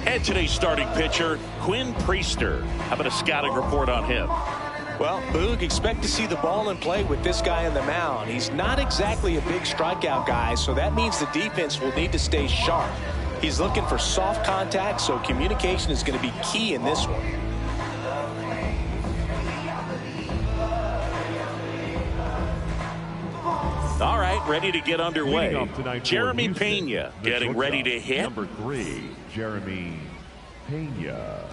And today's starting pitcher, Quinn Priester. How about a scouting report on him? Well, Boog, expect to see the ball in play with this guy on the mound. He's not exactly a big strikeout guy, so that means the defense will need to stay sharp. He's looking for soft contact, so communication is going to be key in this one. All right, ready to get underway. Jeremy Pena getting ready to hit. Number 3, Jeremy Pena.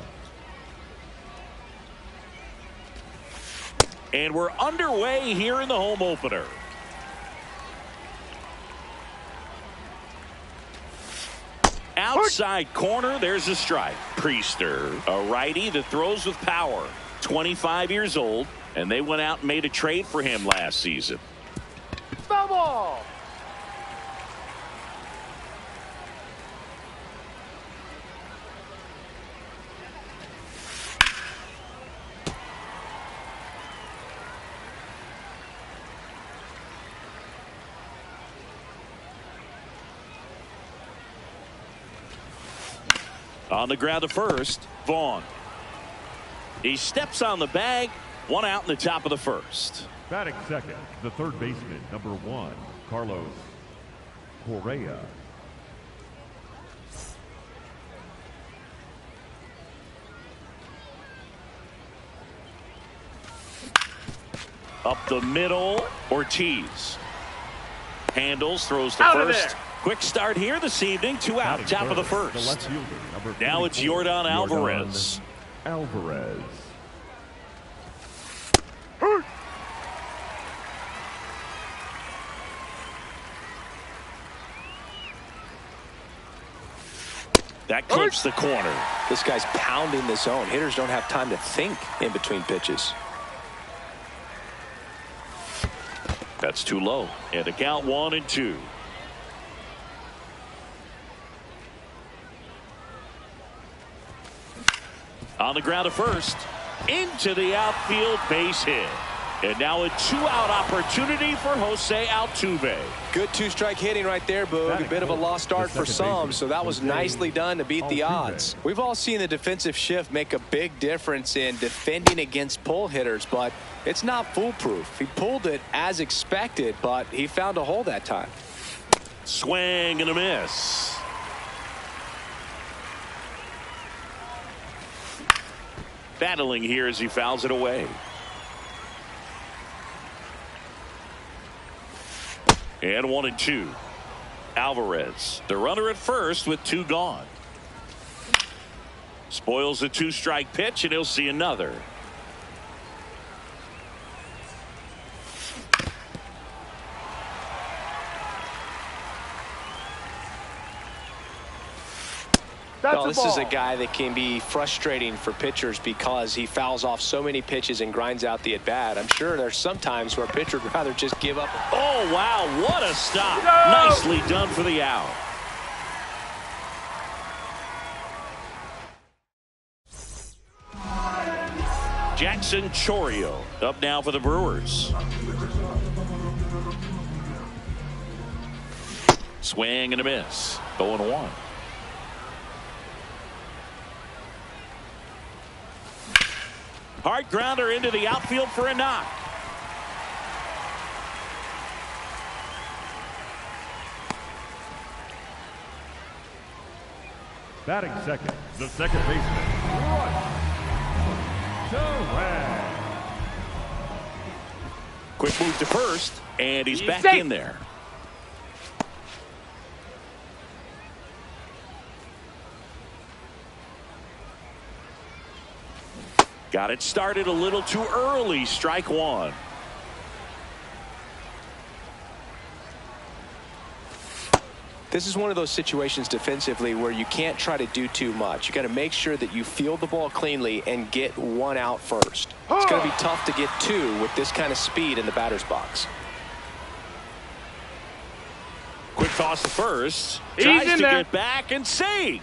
And we're underway here in the home opener. Outside corner, there's a strike. Priester, a righty that throws with power. 25 years old, and they went out and made a trade for him last season. Double! On the ground to first, Vaughn. He steps on the bag, one out in the top of the first. Batting second, the third baseman, number 1, Carlos Correa. Up the middle, Ortiz. Handles, throws to first. Quick start here this evening, 2 out, top of the first. Now it's Yordan Alvarez. That clips the corner. This guy's pounding the zone. Hitters don't have time to think in between pitches. That's too low. And the count 1-2. On the ground to first, into the outfield, base hit. And now a 2-out opportunity for Jose Altuve. Good 2-strike hitting right there, Boog. A bit of a lost start for some, so that was nicely done to beat the odds. We've all seen the defensive shift make a big difference in defending against pull hitters, but it's not foolproof. He pulled it as expected, but he found a hole that time. Swing and a miss. Battling here as he fouls it away. And 1-2. Alvarez, the runner at first with 2 gone. Spoils the 2-strike pitch, and he'll see another. Well, this is a guy that can be frustrating for pitchers because he fouls off so many pitches and grinds out the at-bat. I'm sure there's some times where a pitcher would rather just give up. Oh, wow, what a stop. Nicely done for the out. Jackson Chourio up now for the Brewers. Swing and a miss. 0-1. Hard grounder into the outfield for a knock. Batting second, the second baseman, Quick move to first, and he's back in there. Got it started a little too early. Strike 1. This is one of those situations defensively where you can't try to do too much. You got to make sure that you field the ball cleanly and get 1 out first. It's going to be tough to get 2 with this kind of speed in the batter's box. Quick toss to first. Tries to get back and save.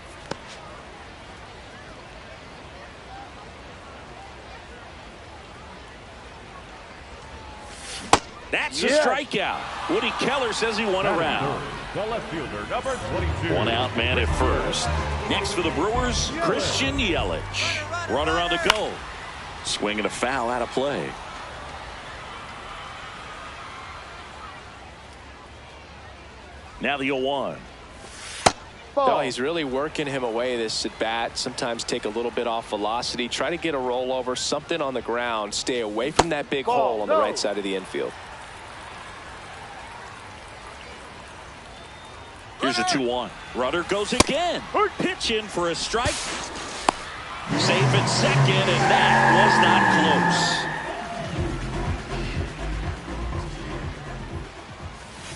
That's a strikeout. Woody Keller says he won a round. The left fielder, number 22. One out man at first. Next for the Brewers, Christian Yelich. Runner on the go. Swinging a foul out of play. Now the 0-1. Oh, he's really working him away this at bat. Sometimes take a little bit off velocity. Try to get a rollover, something on the ground. Stay away from that big hole on the right side of the infield. Here's a 2-1. Runner goes again. Pitch in for a strike. Safe at second, and that was not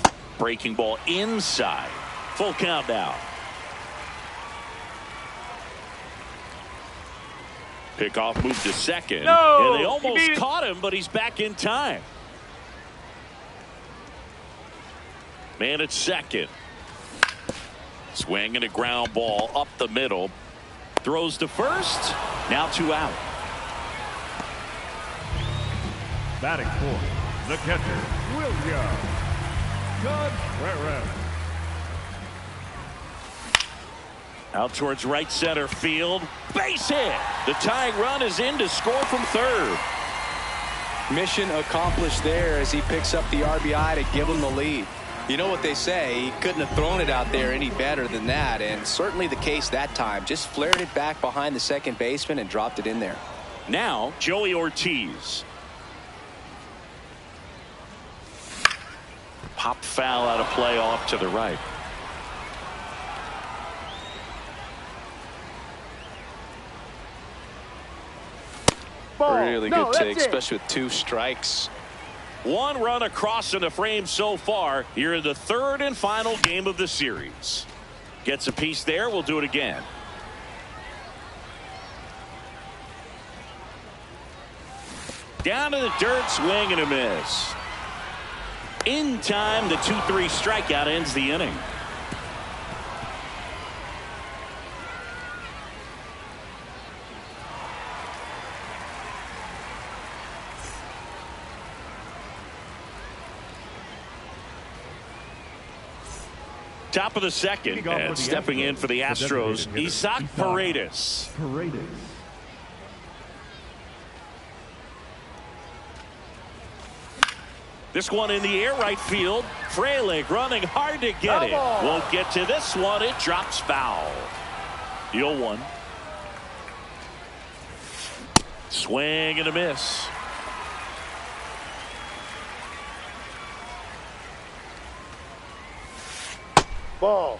close. Breaking ball inside. Full count now. Pickoff moved to second. No, and they almost caught him, but he's back in time. Man at second. Swinging a ground ball up the middle. Throws to first. Now 2 out. Batting fourth, the catcher, William Contreras. Out towards right center field. Base hit. The tying run is in to score from third. Mission accomplished there as he picks up the RBI to give him the lead. You know what they say, he couldn't have thrown it out there any better than that, and certainly the case that time. Just flared it back behind the second baseman and dropped it in there. Now Joey Ortiz. Pop foul out of play off to the right. Really good take, especially with 2 strikes. 1 run across in the frame so far. Here in the third and final game of the series. Gets a piece there. We'll do it again. Down to the dirt, swing and a miss. In time, the 2-3 strikeout ends the inning. Top of the second, and stepping in for the Astros, Isaac Paredes. This one in the air, right field. Frelick running hard to get it. Won't get to this one. It drops foul. The 0-1. Swing and a miss. Ball.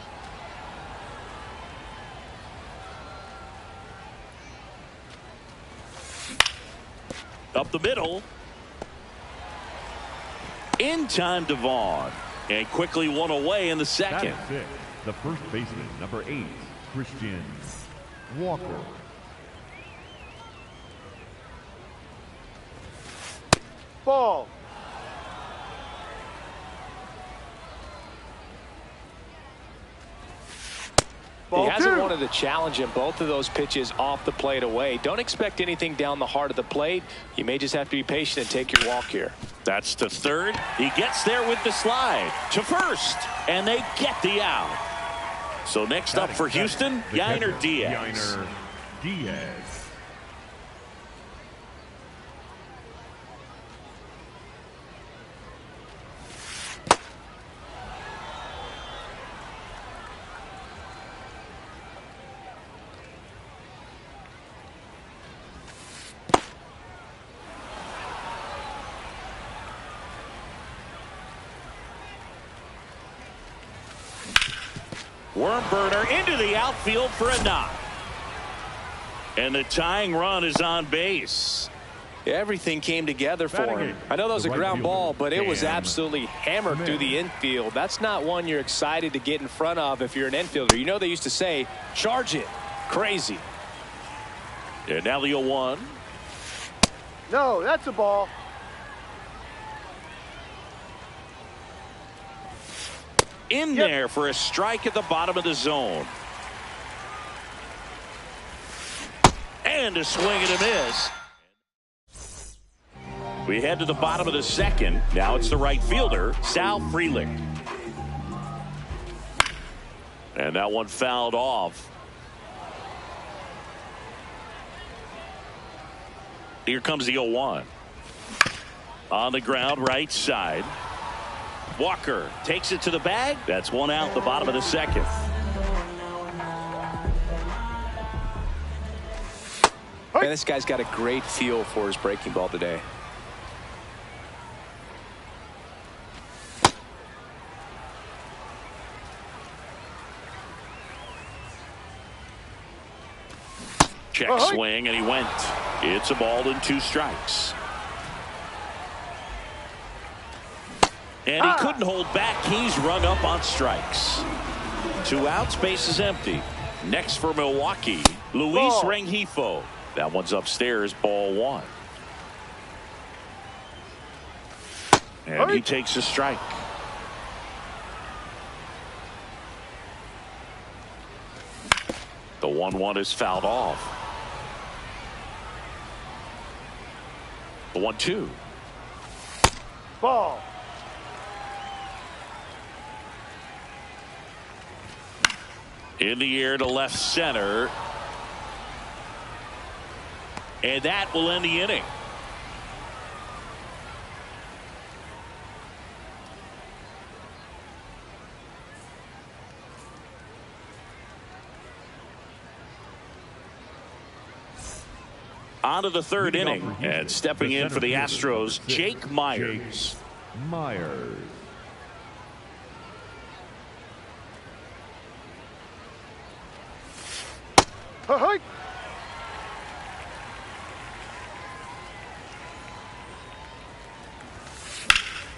Up the middle. In time to Vaughn. And quickly one away in the second. The first baseman, number 8, Christian Walker. Ball. He hasn't wanted to challenge him. Both of those pitches off the plate away. Don't expect anything down the heart of the plate. You may just have to be patient and take your walk here. That's to third. He gets there with the slide. To first. And they get the out. So next up for Houston, Yainer Diaz. Worm burner into the outfield for a knock. And the tying run is on base. Everything came together for him. I know that was a ground ball, but it was absolutely hammered through the infield. That's not one you're excited to get in front of if you're an infielder. You know they used to say, charge it. Crazy. And now the 0-1. No, that's a ball. In there for a strike at the bottom of the zone. And a swing and a miss. We head to the bottom of the second. Now it's the right fielder, Sal Frelick. And that one fouled off. Here comes the 0-1. On the ground, right side. Walker takes it to the bag. That's one out, the bottom of the second. And this guy's got a great feel for his breaking ball today. Check swing, and he went. It's a ball and 2 strikes. And he couldn't hold back. He's rung up on strikes. 2 outs, base is empty. Next for Milwaukee, Luis Rengifo. That one's upstairs, ball 1. And he takes a strike. The 1-1 is fouled off. The 1-2. Ball. In the air to left center. And that will end the inning. On to the 3rd inning, and stepping in for the Astros, Jake Myers.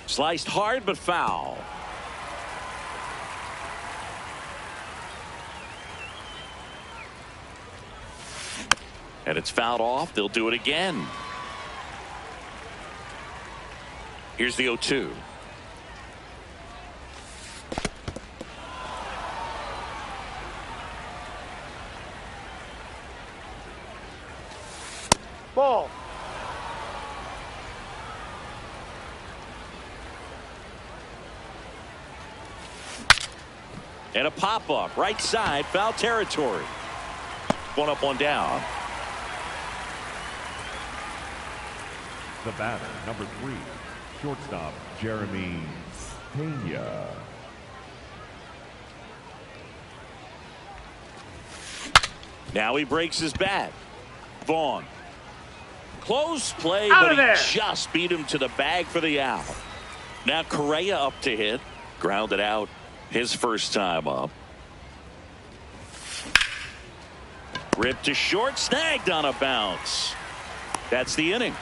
Sliced hard but foul. And it's fouled off. They'll do it again. Here's the 0-2. Ball. And a pop-up right side, foul territory. 1 up, 1 down. The batter, number 3, shortstop Jeremy Pena. Now he breaks his bat. Vaughn. Close play, but he just beat him to the bag for the out. Now Correa up to hit. Grounded out his first time up. Ripped to short, snagged on a bounce. That's the inning.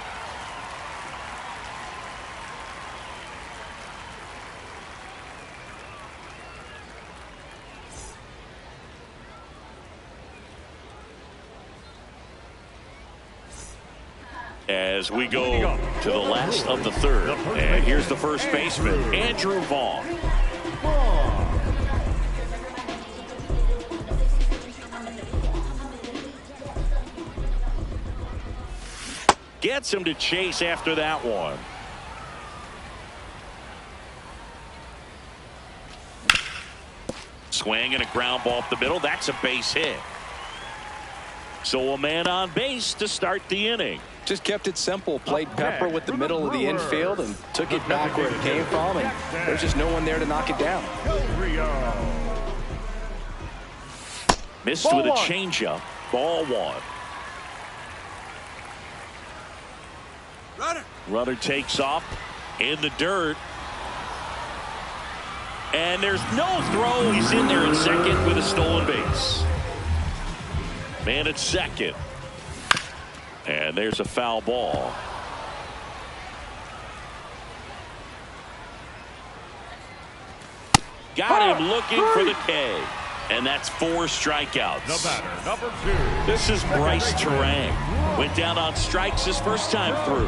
As we go to the last of the 3rd, and here's the first baseman, Andrew Vaughn. Gets him to chase after that one. Swing and a ground ball up the middle. That's a base hit. So a man on base to start the inning. Just kept it simple. Played pepper with the middle of the infield and took it back where it came from, and there's just no one there to knock it down. Missed with a changeup. Ball 1. Runner takes off in the dirt. And there's no throw. He's in there at second with a stolen base. Man at second. And there's a foul ball. Got him looking for the K. And that's 4 strikeouts. The batter, number 2. This is Bryce Terang. Went down on strikes his first time through.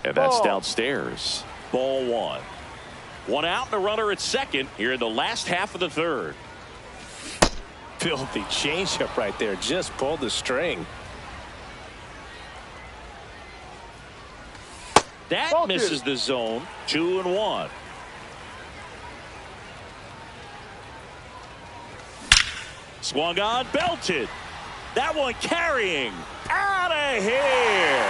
And that's downstairs. Ball 1. 1 out and a runner at second here in the last half of the 3rd. filthy changeup right there. Just pulled the string. That Ball misses two. the zone. 2-1. Swung on, belted. That one carrying. Out of here.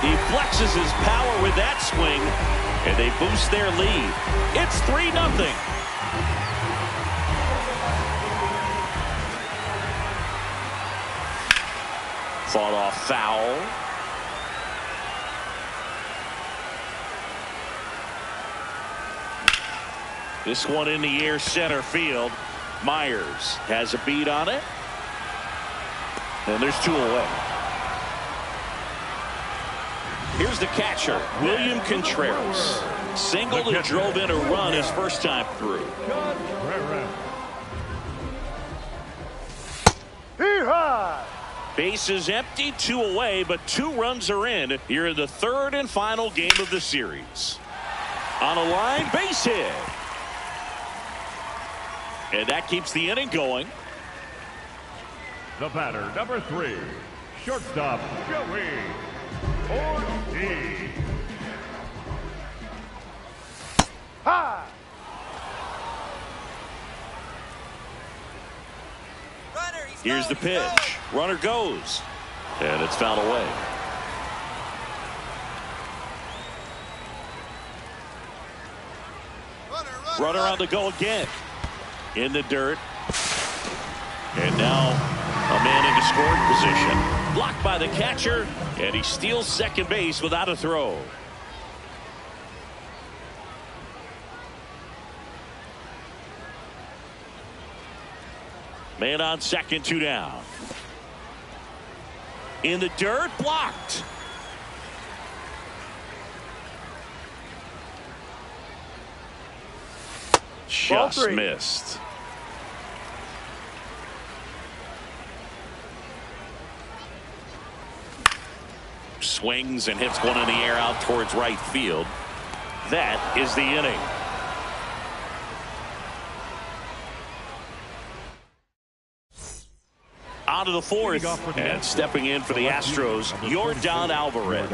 He flexes his power with that swing, and they boost their lead. It's 3-0. Fought off foul. This one in the air, center field. Myers has a beat on it. And there's 2 away. Here's the catcher, William Contreras. Singled and drove in a run his first time through. Hee-haw! Bases empty, 2 away, but 2 runs are in here in the 3rd and final game of the series. On a line, base hit. And that keeps the inning going. The batter, number 3, shortstop, Joey Ortiz. Ha! Here's the pitch. Runner goes. And it's fouled away. Runner on the go again. In the dirt. And now a man into scoring position. Blocked by the catcher. And he steals second base without a throw. Man on second, 2 down. In the dirt, blocked. Just missed. Swings and hits one in the air out towards right field. That is the inning. On to the 4th, and stepping in for the Astros, Yordan Alvarez.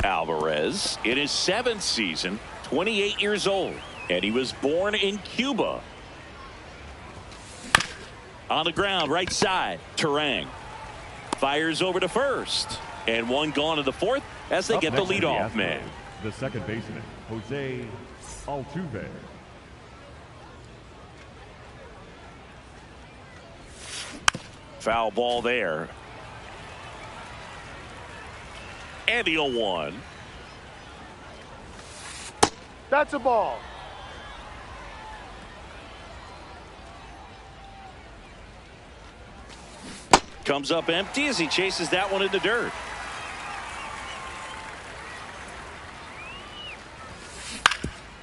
Alvarez in his 7th season, 28 years old, and he was born in Cuba. On the ground, right side, Terang fires over to first, and one gone to the 4th as they get the leadoff man. The second baseman, Jose Altuve. Foul ball there. And the 0-1. That's a ball. Comes up empty as he chases that one in the dirt.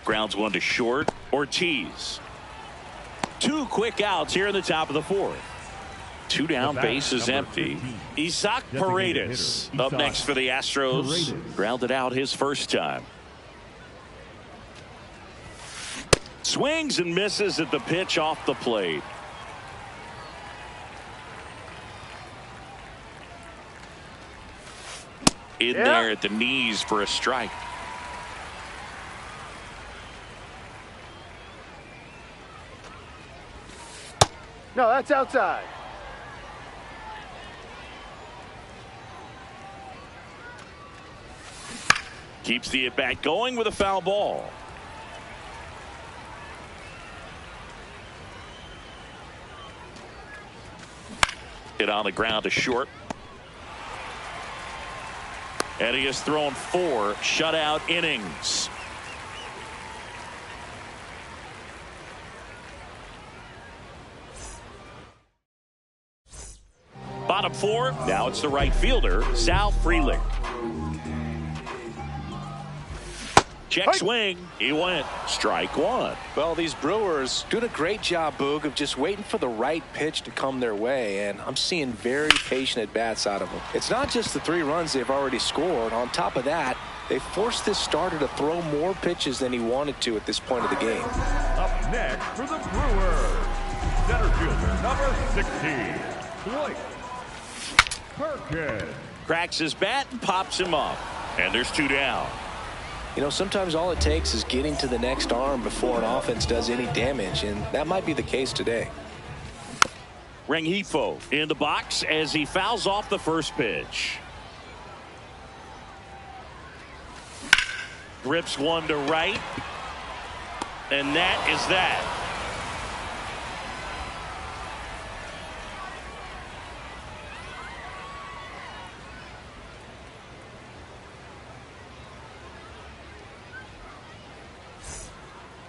Grounds one to short. Ortiz. 2 quick outs here in the top of the 4th. 2 down, base is empty. Isaac Paredes up next for the Astros. Grounded out his first time. Swings and misses at the pitch off the plate. In there at the knees for a strike. No, that's outside. Keeps the at-bat going with a foul ball. Hit on the ground to short. And he has thrown 4 shutout innings. Bottom 4. Now it's the right fielder, Sal Frelick. Check swing. He went. Strike 1. Well, these Brewers doing a great job, Boog, of just waiting for the right pitch to come their way, and I'm seeing very patient at-bats out of them. It's not just the 3 runs they've already scored. On top of that, They forced this starter to throw more pitches than he wanted to at this point of the game. Up next for the Brewers, center fielder number 16, Blake Perkins. Cracks his bat and pops him up. And there's 2 down. You know, sometimes all it takes is getting to the next arm before an offense does any damage, and that might be the case today. Rengifo in the box as he fouls off the first pitch. Grips one to right. And that is that.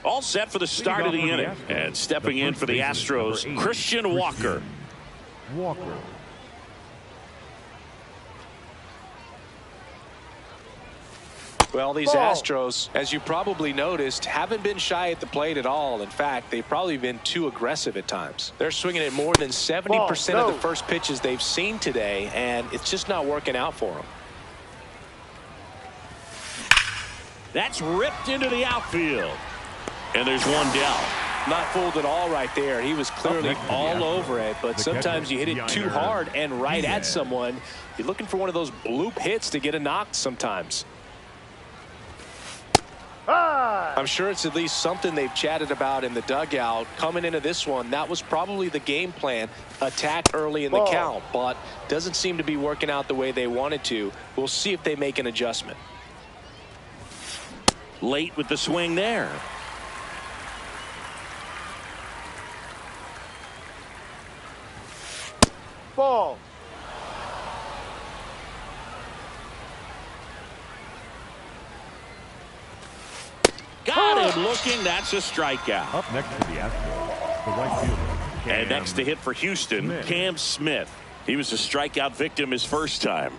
All set for the start of the inning. And stepping in for the Astros, Christian Walker. Well, these Astros, as you probably noticed, haven't been shy at the plate at all. In fact, they've probably been too aggressive at times. They're swinging at more than 70% of the first pitches they've seen today, and it's just not working out for them. That's ripped into the outfield. And there's 1 down. Not fooled at all right there. He was clearly all over it, but sometimes you hit it too hard and right at someone. You're looking for one of those bloop hits to get a knock sometimes. I'm sure it's at least something they've chatted about in the dugout. Coming into this one, that was probably the game plan. Attack early in the count, but doesn't seem to be working out the way they wanted to. We'll see if they make an adjustment. Late with the swing there. Ball. Got him looking. That's a strikeout. Up next to the Astros, the right fielder. And next to hit for Houston, Cam Smith. He was a strikeout victim his first time.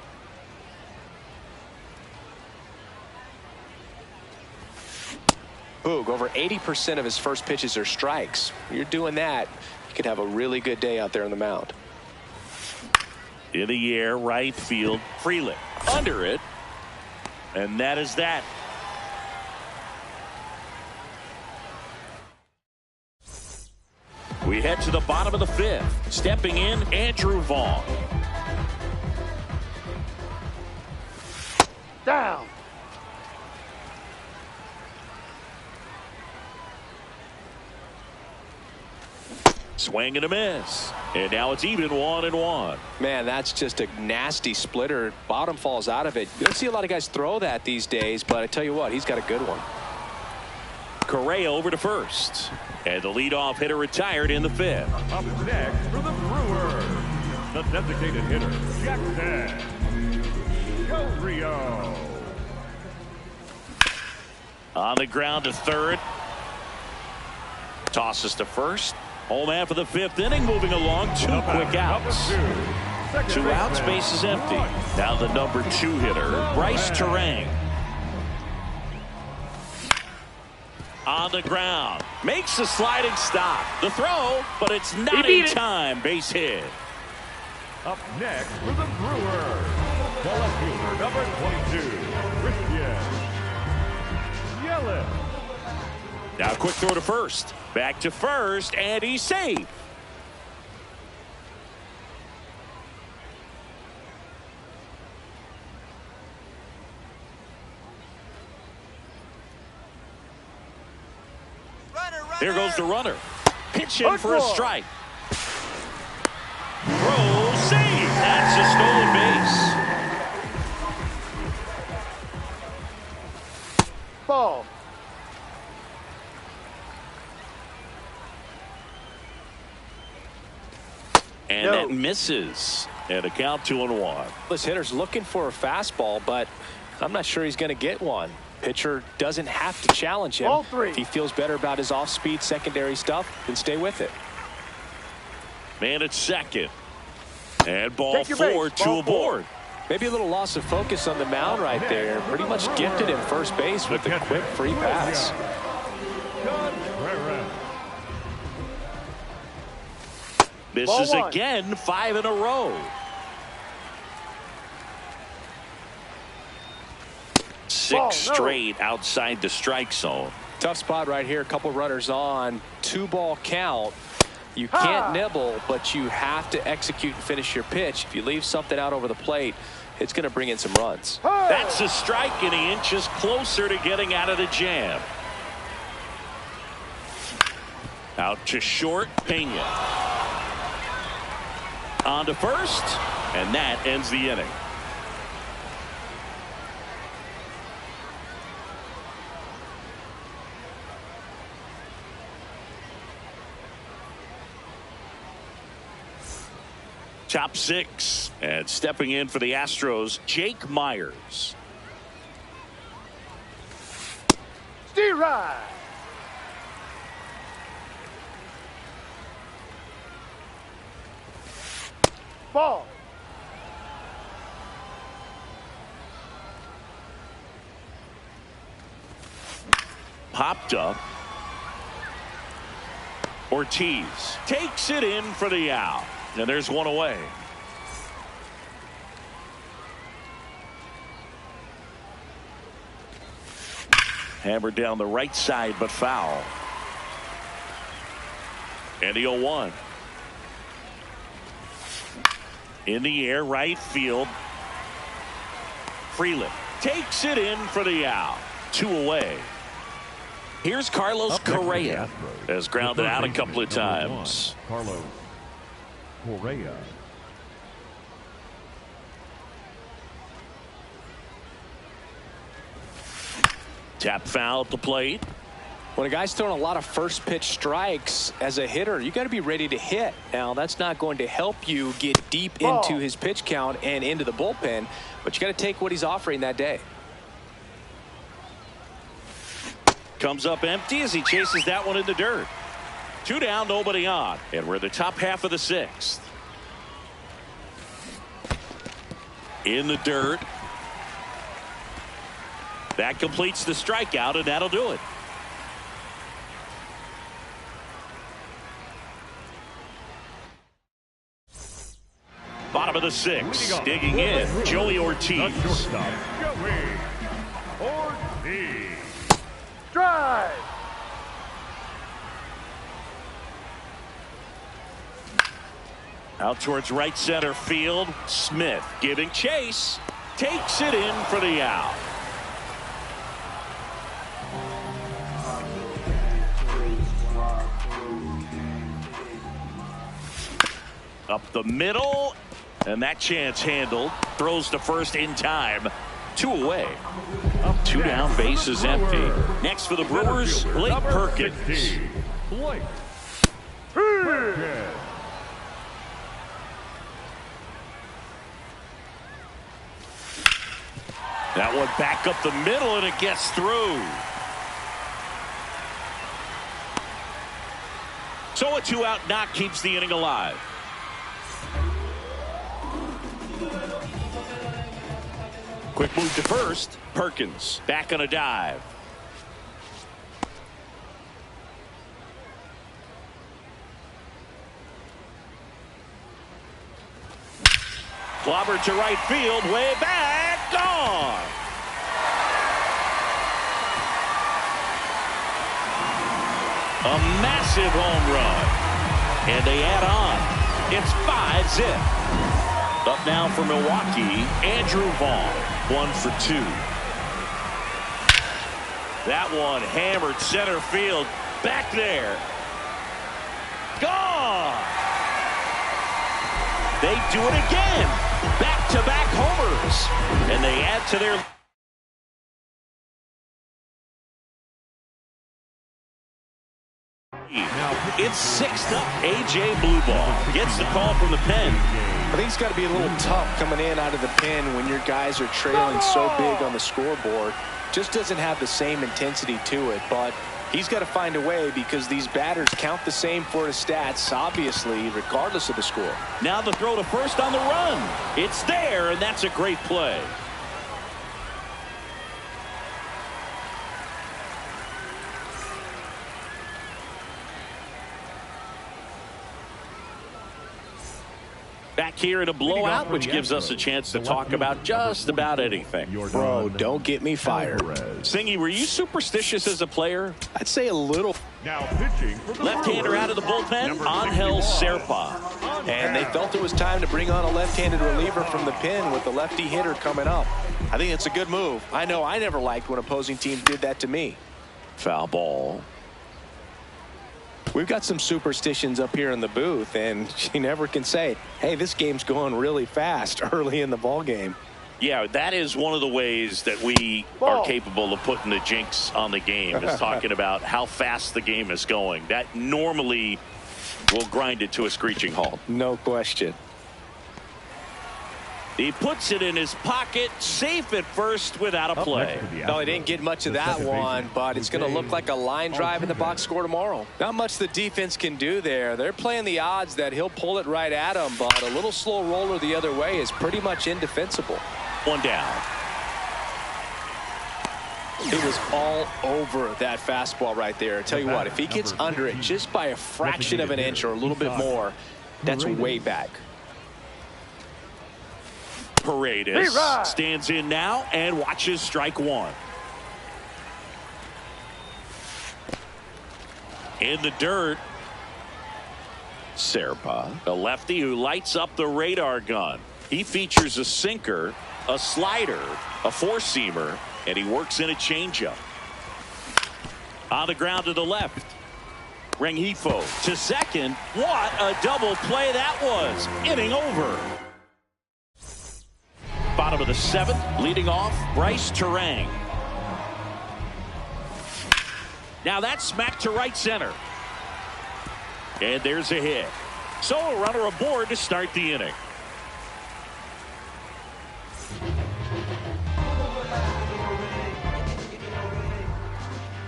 Boog, over 80% of his first pitches are strikes. You're doing that, you could have a really good day out there on the mound. In the air, right field, Freeland under it. And that is that. We head to the bottom of the 5th. Stepping in, Andrew Vaughn. Down. Swing and a miss. And now it's even 1-1. Man, that's just a nasty splitter. Bottom falls out of it. You don't see a lot of guys throw that these days, but I tell you what, he's got a good one. Correa over to first. And the leadoff hitter retired in the 5th. Up next for the Brewers, the designated hitter, Jackson Rio. On the ground to third. Tosses to first. Home man for the 5th inning, moving along. 2 quick outs. 2 outs, base is empty. Now the number 2 hitter, Bryce Terang. On the ground, makes a sliding stop. The throw, but it's not in time. Base hit. Up next for the Brewers, the left fielder, number 22, Christian Yelich. Now quick throw to first. Back to first, and he's safe. Here goes the runner. Pitch in for a strike. Throw, save. That's a stolen base. Ball. And that misses. And a count 2-1. This hitter's looking for a fastball, but I'm not sure he's going to get one. Pitcher doesn't have to challenge him. If he feels better about his off-speed secondary stuff, then stay with it. Man at second. And ball 4, 2 aboard. Maybe a little loss of focus on the mound right there. Pretty much gifted him first base with a quick free pass. Misses again, 5 in a row. 6 straight outside the strike zone. Tough spot right here. A couple runners on. 2-ball count. You can't nibble, but you have to execute and finish your pitch. If you leave something out over the plate, it's going to bring in some runs. That's a strike, and he inches closer to getting out of the jam. Out to short, Pena. On to first, and that ends the inning. Top 6, and stepping in for the Astros, Jake Myers. Steve Rye. Ball. Popped up. Ortiz takes it in for the out. And there's one away. Hammered down the right side, but foul. And the 0-1. In the air, right field. Freeland takes it in for the out. 2 away. Here's Carlos Correa. Has grounded out a couple of times. Carlos Correa. Tap foul at the plate. When a guy's throwing a lot of first pitch strikes as a hitter, you got to be ready to hit. Now, that's not going to help you get deep into his pitch count and into the bullpen, but you got to take what he's offering that day. Comes up empty as he chases that one in the dirt. 2 down, nobody on, and we're in the top half of the 6th. In the dirt. That completes the strikeout, and that'll do it. Bottom of the 6th, digging in, Joey Ortiz. Joey Ortiz. Drive. Out towards right center field. Smith giving chase. Takes it in for the out. Up the middle. And that chance handled. Throws to first in time. 2 away. 2 down, base is empty. Next for the Brewers, Blake Perkins. Blake Perkins. That one back up the middle, and it gets through. So a 2-out knock keeps the inning alive. Quick move to first. Perkins back on a dive. Clobber to right field, way back, gone. A massive home run. And they add on. It's 5-zip. Up now for Milwaukee, Andrew Vaughn. 1 for 2. That one hammered center field. Back there. Gone. They do it again. Back-to-back homers. And they add to their... It's 6th up. A.J. Blueball gets the call from the pen. I think it's got to be a little tough coming in out of the pen when your guys are trailing so big on the scoreboard. Just doesn't have the same intensity to it, but he's got to find a way because these batters count the same for his stats, obviously, regardless of the score. Now the throw to first on the run. It's there, and that's a great play. Back here in a blowout, which gives us a chance to talk about just about anything. Bro, don't get me fired. Singy, were you superstitious as a player? I'd say a little. Now pitching for the Left-hander out of the bullpen, Angel Serpa. And they felt it was time to bring on a left-handed reliever from the pen with the lefty hitter coming up. I think it's a good move. I know I never liked when opposing teams did that to me. Foul ball. We've got some superstitions up here in the booth, and you never can say, hey, this game's going really fast early in the ball game. Yeah, that is one of the ways that we are capable of putting the jinx on the game, is talking about how fast the game is going. That normally will grind it to a screeching halt. No question. He puts it in his pocket, safe at first without a play. No, he didn't get much of that one, but it's going to look like a line drive in the box score tomorrow. Not much the defense can do there. They're playing the odds that he'll pull it right at him, but a little slow roller the other way is pretty much indefensible. One down. It was all over that fastball right there. I tell you what, if he gets under it just by a fraction of an inch or a little bit more, that's way back. Paredes stands in now and watches strike one. In the dirt, Serpa, a lefty who lights up the radar gun. He features a sinker, a slider, a four-seamer, and he works in a changeup. On the ground to the left. Rengifo to second. What a double play that was. Inning over. Bottom of the seventh, leading off, Bryce Terang. Now that's smacked to right center. And there's a hit. So a runner aboard to start the inning.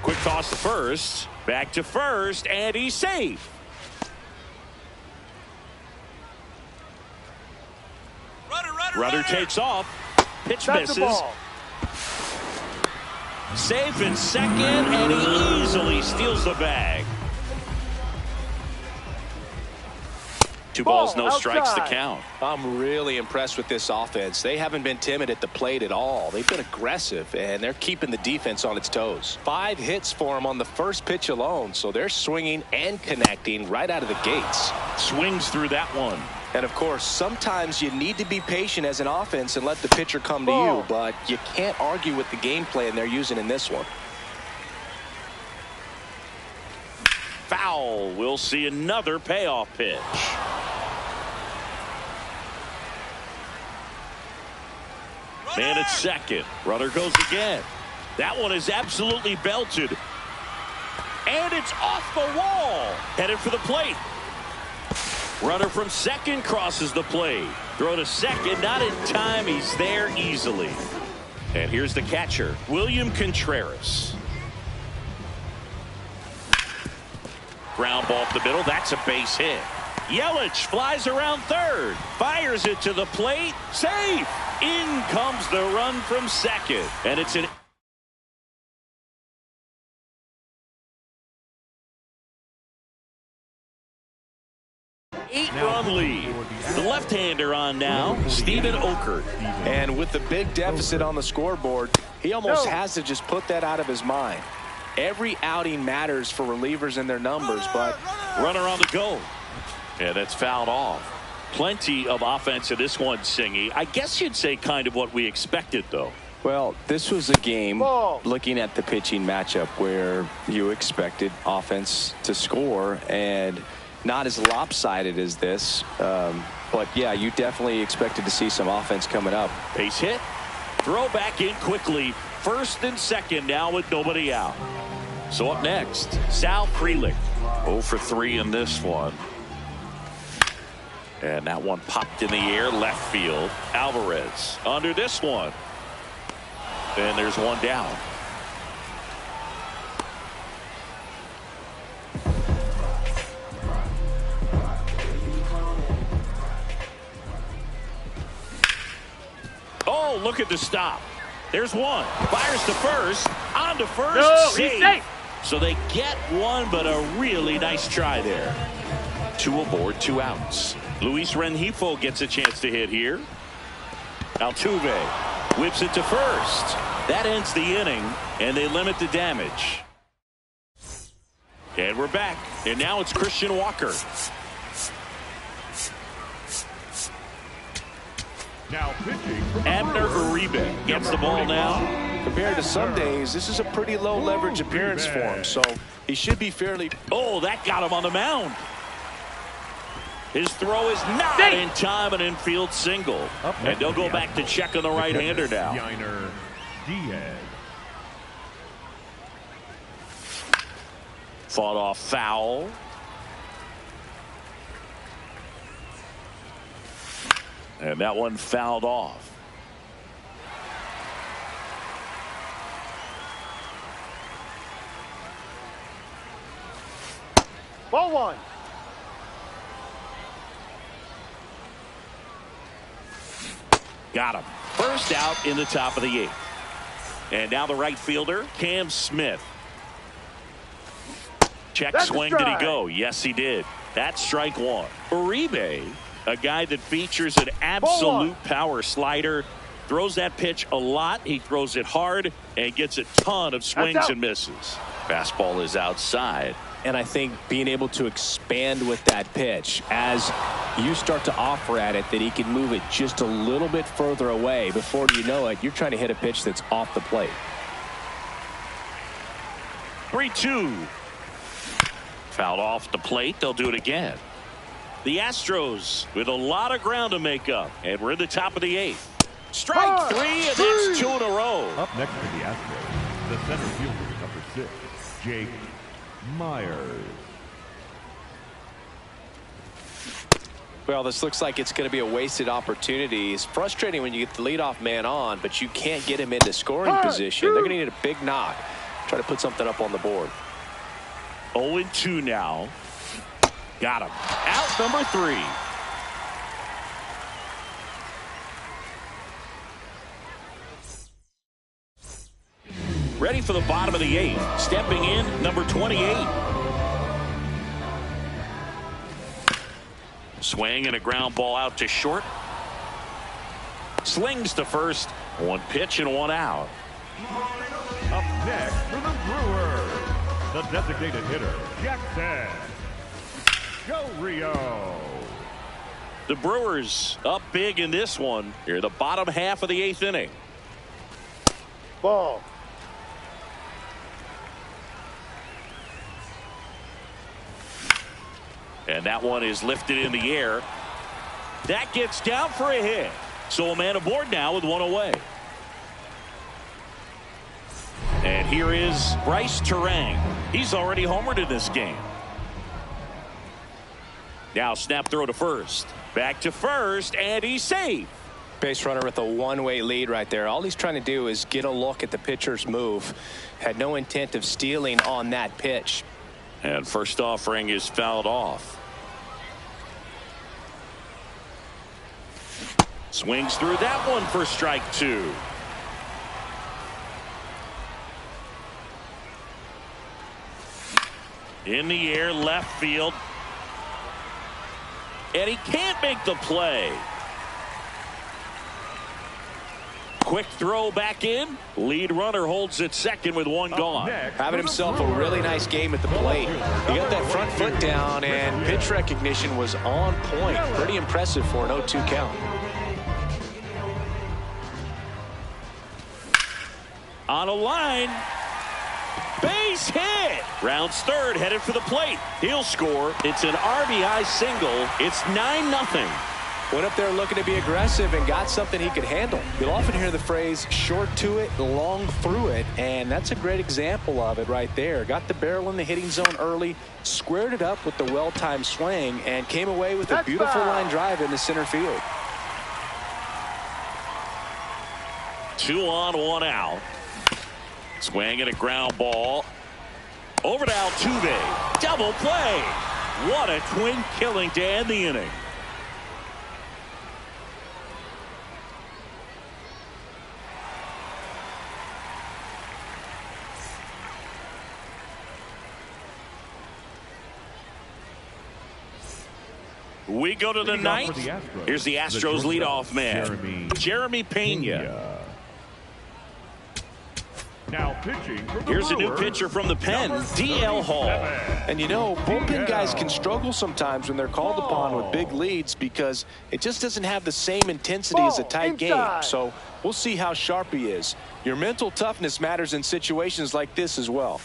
Quick toss to first. Back to first, and he's safe. Runner takes off. Pitch misses. Safe in second, and he easily steals the bag. Two balls, no strikes to count. I'm really impressed with this offense. They haven't been timid at the plate at all. They've been aggressive, and they're keeping the defense on its toes. 5 hits for them on the first pitch alone, so they're swinging and connecting right out of the gates. Swings through that one. And, of course, sometimes you need to be patient as an offense and let the pitcher come to you, but you can't argue with the game plan they're using in this one. Foul. We'll see another payoff pitch. Man at second. Runner goes again. That one is absolutely belted. And it's off the wall. Headed for the plate. Runner from second crosses the plate. Throw to second, not in time. He's there easily. And here's the catcher, William Contreras. Ground ball up the middle. That's a base hit. Yelich flies around third. Fires it to the plate. Safe. In comes the run from second. And it's an eight-run lead. The left-hander on now, Steven Okert. And with the big deficit on the scoreboard, he almost has to just put that out of his mind. Every outing matters for relievers and their numbers, but runner on the go. Yeah, that's fouled off. Plenty of offense in this one, Singy. I guess you'd say kind of what we expected, though. Well, this was a game, looking at the pitching matchup, where you expected offense to score, and not as lopsided as this. But, yeah, you definitely expected to see some offense coming up. Base hit. Throw back in quickly. First and second now with nobody out. So up next, Sal Frelick. 0 for 3 in this one. And that one popped in the air, left field. Alvarez under this one. And there's one down. Oh, look at the stop. There's one. Fires to first. On to first. No, safe. he's safe. So they get one, but a really nice try there. 2 aboard, 2 outs. Luis Rengifo gets a chance to hit here. Altuve whips it to first. That ends the inning, and they limit the damage. And we're back, and now it's Christian Walker. Now pitching from Abner Uribe gets the ball now. Compared to some days, this is a pretty low leverage appearance for him, so he should be fairly. Oh, that got him on the mound. His throw is not in time, an infield single. And they'll go back to check on the right-hander now. Diaz. Fought off foul. And that one fouled off. Ball one. Got him. First out in the top of the 8th. And now the right fielder, Cam Smith. Check That's swing. Did he go? Yes, he did. That's strike one. Uribe, a guy that features an absolute power slider, throws that pitch a lot. He throws it hard and gets a ton of swings and misses. Fastball is outside. And I think being able to expand with that pitch as you start to offer at it that he can move it just a little bit further away. Before you know it, you're trying to hit a pitch that's off the plate. 3-2. Fouled off the plate. They'll do it again. The Astros with a lot of ground to make up. And we're in the top of the 8th. Strike 3, and that's 2 in a row. Up next for the Astros, the center fielder, number 6, Jake Myers. Well, this looks like it's going to be a wasted opportunity. It's frustrating when you get the leadoff man on, but you can't get him into scoring position. They're going to need a big knock. Try to put something up on the board. 0-2 now. Got him. Out number 3. Ready for the bottom of the 8th. Stepping in, number 28. Swing and a ground ball out to short. Slings to first. 1 pitch and 1 out. Up next for the Brewers, the designated hitter, Jackson Del Rio. The Brewers up big in this one. Here, the bottom half of the 8th inning. Ball. And that one is lifted in the air. That gets down for a hit. So a man aboard now with 1 away. And here is Bryce Terang. He's already homered in this game. Now snap throw to first. Back to first, and he's safe. Base runner with a one-way lead right there. All he's trying to do is get a look at the pitcher's move. Had no intent of stealing on that pitch. And first offering is fouled off. Swings through that one for strike 2. In the air, left field. And he can't make the play. Quick throw back in. Lead runner holds at second with 1 gone. Having himself a really nice game at the plate. He got that front foot down, and pitch recognition was on point. Pretty impressive for an 0-2 count. On a line. Base hit. Rounds third, headed for the plate. He'll score. It's an RBI single. It's 9-0. Went up there looking to be aggressive and got something he could handle. You'll often hear the phrase short to it, long through it, and that's a great example of it right there. Got the barrel in the hitting zone early, squared it up with the well-timed swing, and came away with a beautiful line drive into center field. 2 on, 1 out. Swing and a ground ball. Over to Altuve. Double play. What a twin killing to end the inning. We go to the ninth. Here's the Astros leadoff man, Jeremy Pena. Now pitching from the Here's a new Brewers, pitcher from the pen, DL Hall. And you know, bullpen guys can struggle sometimes when they're called upon with big leads because it just doesn't have the same intensity as a tight game. So we'll see how sharp he is. Your mental toughness matters in situations like this as well.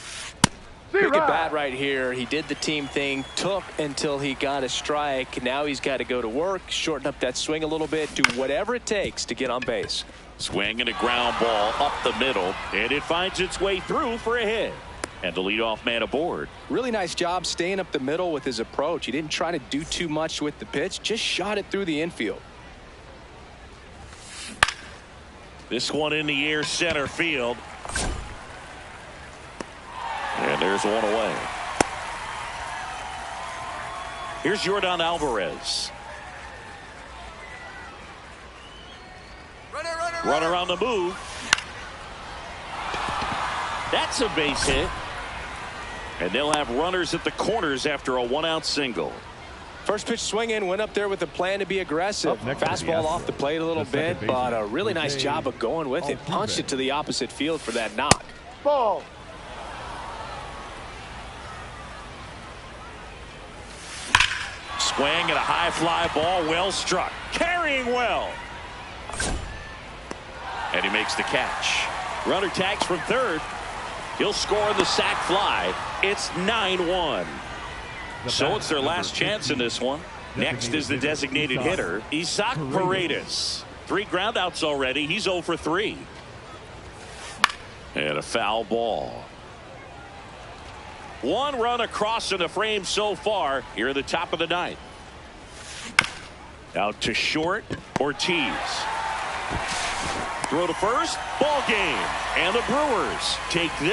Big at bat right here. He did the team thing, took until he got a strike. Now he's got to go to work, shorten up that swing a little bit, do whatever it takes to get on base. Swing and a ground ball up the middle, and it finds its way through for a hit. And the leadoff man aboard. Really nice job staying up the middle with his approach. He didn't try to do too much with the pitch, just shot it through the infield. This one in the air, center field. And there's one away. Here's Yordan Alvarez. Runner on the move. That's a base hit. And they'll have runners at the corners after a one-out single. First pitch swinging, went up there with a plan to be aggressive. Fastball off the plate a little bit, but a really nice job of going with it. Punched it to the opposite field for that knock. Ball. Swing and a high fly ball, well struck. Carrying well. And he makes the catch. Runner tags from third. He'll score the sac fly. It's 9-1. So it's their last chance in this one. Next is the designated hitter, Isaac Paredes. 3 groundouts already. He's 0 for 3. And a foul ball. 1 run across in the frame so far here at the top of the 9th. Out to short, Ortiz. Throw to first, ball game. And the Brewers take this.